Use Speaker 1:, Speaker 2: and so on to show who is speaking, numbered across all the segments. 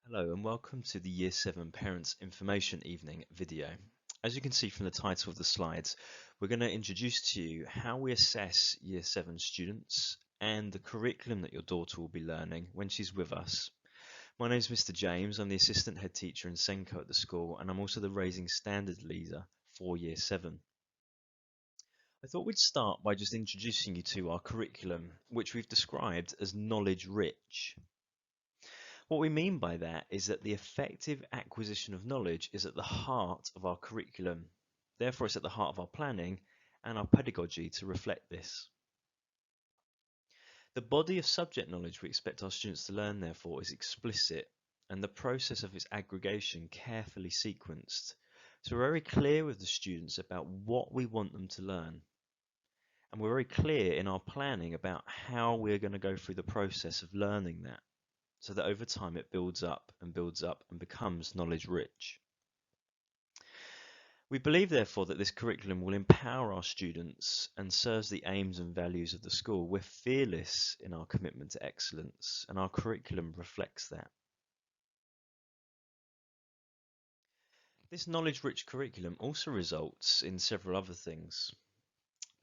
Speaker 1: Hello and welcome to the Year 7 Parents Information Evening video. As you can see from the title of the slides, we're going to introduce to you how we assess Year 7 students and the curriculum that your daughter will be learning when she's with us. My name is Mr. James, I'm the Assistant Head Teacher in SENDCo at the school, and I'm also the Raising Standard Leader for Year 7. I thought we'd start by just introducing you to our curriculum, which we've described as knowledge rich. What we mean by that is that the effective acquisition of knowledge is at the heart of our curriculum. Therefore, it's at the heart of our planning and our pedagogy to reflect this. The body of subject knowledge we expect our students to learn, therefore, is explicit and the process of its aggregation carefully sequenced. So we're very clear with the students about what we want them to learn. And we're very clear in our planning about how we're going to go through the process of learning that, so that over time it builds up and becomes knowledge rich. We believe, therefore, that this curriculum will empower our students and serves the aims and values of the school. We're fearless in our commitment to excellence, and our curriculum reflects that. This knowledge-rich curriculum also results in several other things.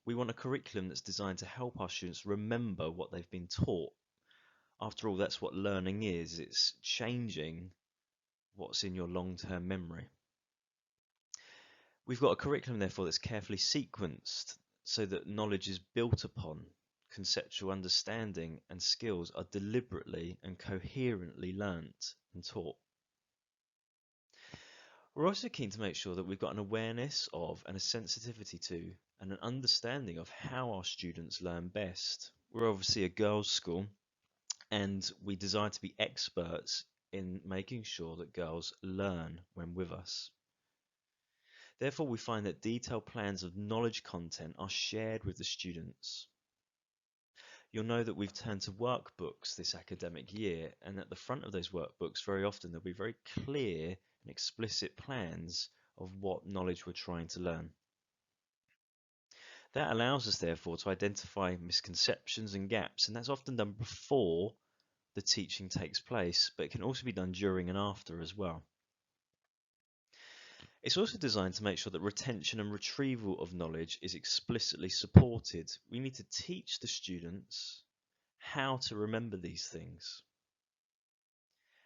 Speaker 1: We want a curriculum that's designed to help our students remember what they've been taught. After all, that's what learning is. It's changing what's in your long-term memory. We've got a curriculum, therefore, that's carefully sequenced so that knowledge is built upon, conceptual understanding and skills are deliberately and coherently learnt and taught. We're also keen to make sure that we've got an awareness of and a sensitivity to and an understanding of how our students learn best. We're obviously a girls' school and we desire to be experts in making sure that girls learn when with us. Therefore, we find that detailed plans of knowledge content are shared with the students. You'll know that we've turned to workbooks this academic year, and at the front of those workbooks, very often there'll be very clear and explicit plans of what knowledge we're trying to learn. That allows us, therefore, to identify misconceptions and gaps, and that's often done before the teaching takes place, but it can also be done during and after as well. It's also designed to make sure that retention and retrieval of knowledge is explicitly supported. We need to teach the students how to remember these things.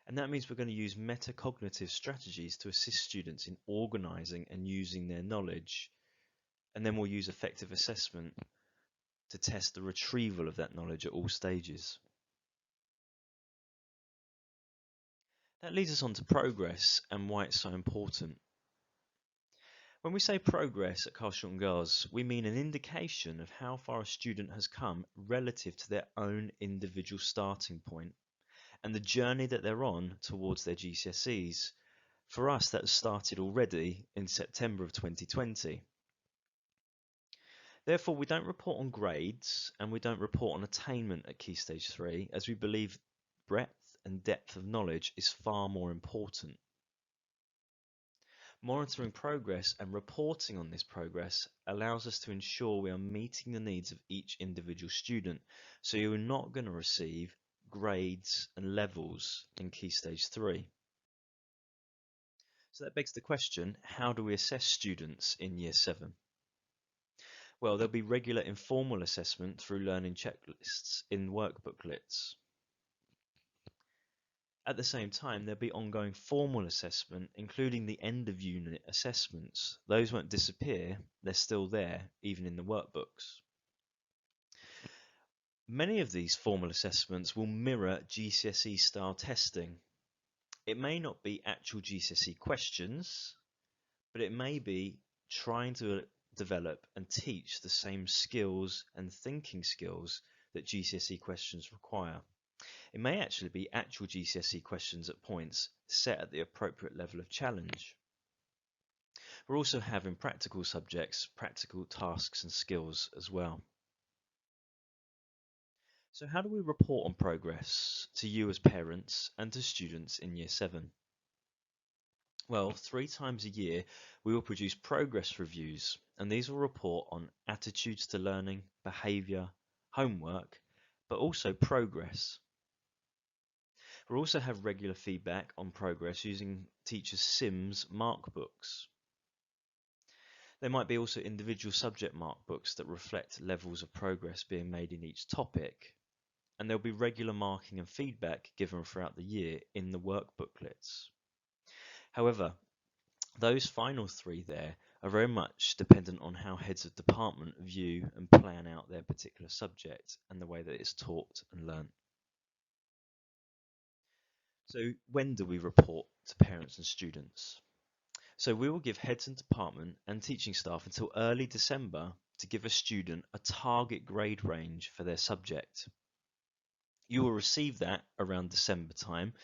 Speaker 1: And that means we're going to use metacognitive strategies to assist students in organizing and using their knowledge. And then we'll use effective assessment to test the retrieval of that knowledge at all stages. That leads us on to progress and why it's so important. When we say progress at Carshalton Girls, we mean an indication of how far a student has come relative to their own individual starting point and the journey that they're on towards their GCSEs. For us, that has started already in September of 2020. Therefore, we don't report on grades and we don't report on attainment at Key Stage 3, as we believe breadth and depth of knowledge is far more important. Monitoring progress and reporting on this progress allows us to ensure we are meeting the needs of each individual student. So you're not going to receive grades and levels in Key Stage 3. So that begs the question, how do we assess students in Year 7? Well, there'll be regular informal assessment through learning checklists in work booklets. At the same time, there'll be ongoing formal assessment, including the end-of-unit assessments. Those won't disappear, they're still there, even in the workbooks. Many of these formal assessments will mirror GCSE-style testing. It may not be actual GCSE questions, but it may be trying to develop and teach the same skills and thinking skills that GCSE questions require. It may actually be actual GCSE questions at points set at the appropriate level of challenge. We're also having practical subjects, practical tasks and skills as well. So how do we report on progress to you as parents and to students in Year 7? Well, 3 times a year we will produce progress reviews, and these will report on attitudes to learning, behaviour, homework, but also progress. We'll also have regular feedback on progress using teachers' Sims mark books. There might be also individual subject mark books that reflect levels of progress being made in each topic, and there'll be regular marking and feedback given throughout the year in the work booklets. However, those final three there are very much dependent on how heads of department view and plan out their particular subject and the way that it's taught and learnt. So when do we report to parents and students? So we will give heads and department and teaching staff until early December to give a student a target grade range for their subject. You will receive that around December time,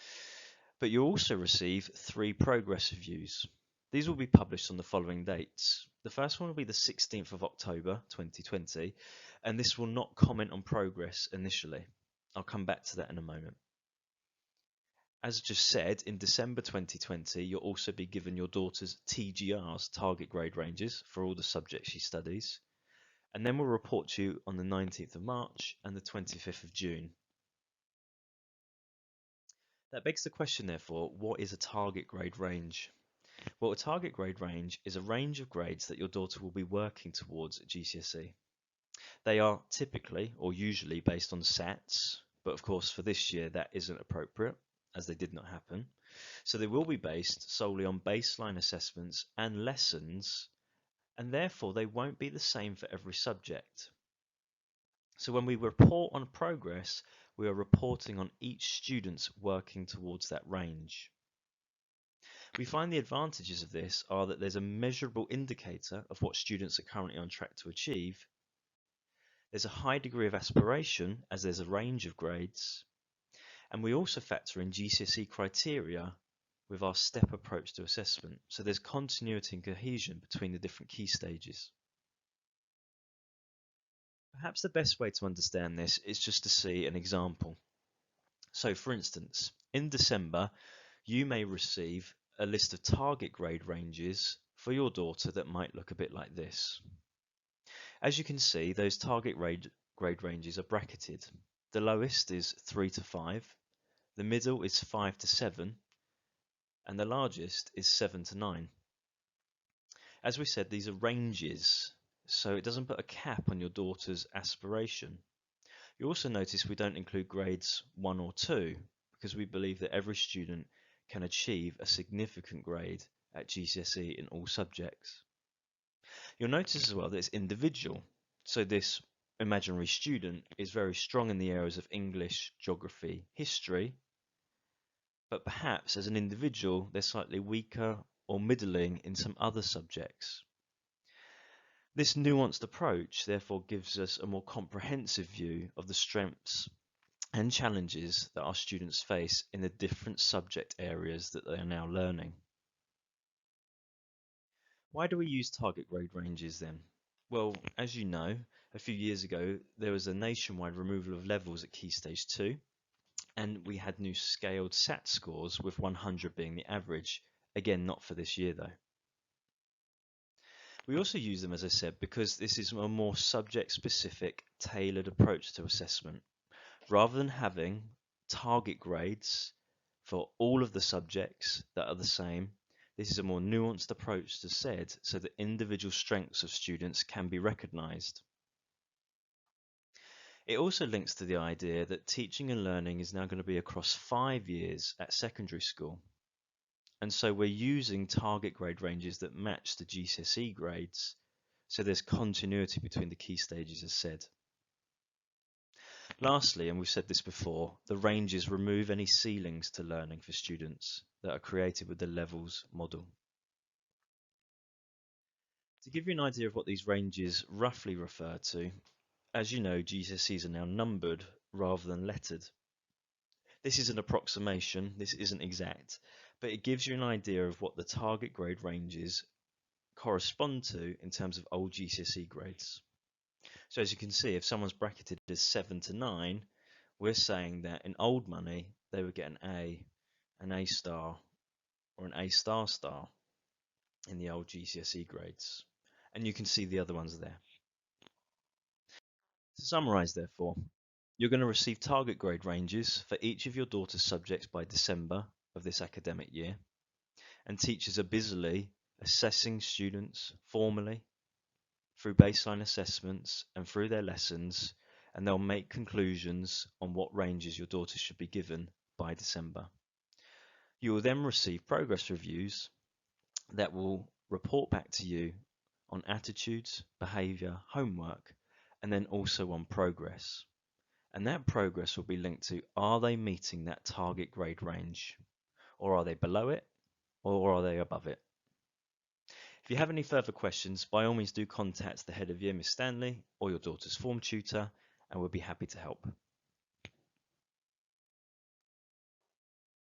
Speaker 1: but you'll also receive 3 progress reviews. These will be published on the following dates. The first one will be the 16th of October 2020, and this will not comment on progress initially. I'll come back to that in a moment. As just said, in December 2020, you'll also be given your daughter's TGR's target grade ranges for all the subjects she studies, and then we'll report to you on the 19th of March and the 25th of June. That begs the question, therefore, what is a target grade range? Well, a target grade range is a range of grades that your daughter will be working towards at GCSE. They are typically or usually based on SATs, but of course for this year that isn't appropriate as they did not happen. So they will be based solely on baseline assessments and lessons, and therefore they won't be the same for every subject. So when we report on progress, we are reporting on each student's working towards that range. We find the advantages of this are that there's a measurable indicator of what students are currently on track to achieve. There's a high degree of aspiration as there's a range of grades. And we also factor in GCSE criteria with our step approach to assessment. So there's continuity and cohesion between the different key stages. Perhaps the best way to understand this is just to see an example. So for instance, in December, you may receive a list of target grade ranges for your daughter that might look a bit like this. As you can see, those target grade ranges are bracketed. The lowest is 3 to 5, the middle is 5 to 7, and the largest is 7 to 9. As we said, these are ranges, so it doesn't put a cap on your daughter's aspiration. You also notice we don't include grades 1 or 2 because we believe that every student can achieve a significant grade at GCSE in all subjects. You'll notice as well that it's individual, so this imaginary student is very strong in the areas of English, geography, history, but perhaps as an individual they're slightly weaker or middling in some other subjects. This nuanced approach therefore gives us a more comprehensive view of the strengths and challenges that our students face in the different subject areas that they are now learning. Why do we use target grade ranges then? Well, as you know, a few years ago there was a nationwide removal of levels at Key Stage 2, and we had new scaled SAT scores with 100 being the average. Again, not for this year though. We also use them, as I said, because this is a more subject-specific, tailored approach to assessment. Rather than having target grades for all of the subjects that are the same, this is a more nuanced approach to SED so that individual strengths of students can be recognised. It also links to the idea that teaching and learning is now going to be across 5 years at secondary school. And so we're using target grade ranges that match the GCSE grades, so there's continuity between the key stages as said. Lastly, and we've said this before, the ranges remove any ceilings to learning for students that are created with the levels model. To give you an idea of what these ranges roughly refer to, as you know, GCSEs are now numbered rather than lettered. This is an approximation, this isn't exact, but it gives you an idea of what the target grade ranges correspond to in terms of old GCSE grades. So as you can see, if someone's bracketed as 7 to 9, we're saying that in old money, they would get an A star, or an A star star in the old GCSE grades. And you can see the other ones there. To summarise, therefore, You're going to receive target grade ranges for each of your daughter's subjects by December of this academic year, and teachers are busily assessing students formally through baseline assessments and through their lessons, and they'll make conclusions on what ranges your daughter should be given by December. You will then receive progress reviews that will report back to you on attitudes, behaviour, homework, and then also on progress. And that progress will be linked to, are they meeting that target grade range? Or are they below it? Or are they above it? If you have any further questions, by all means do contact the head of year, Miss Stanley, or your daughter's form tutor, and we'll be happy to help.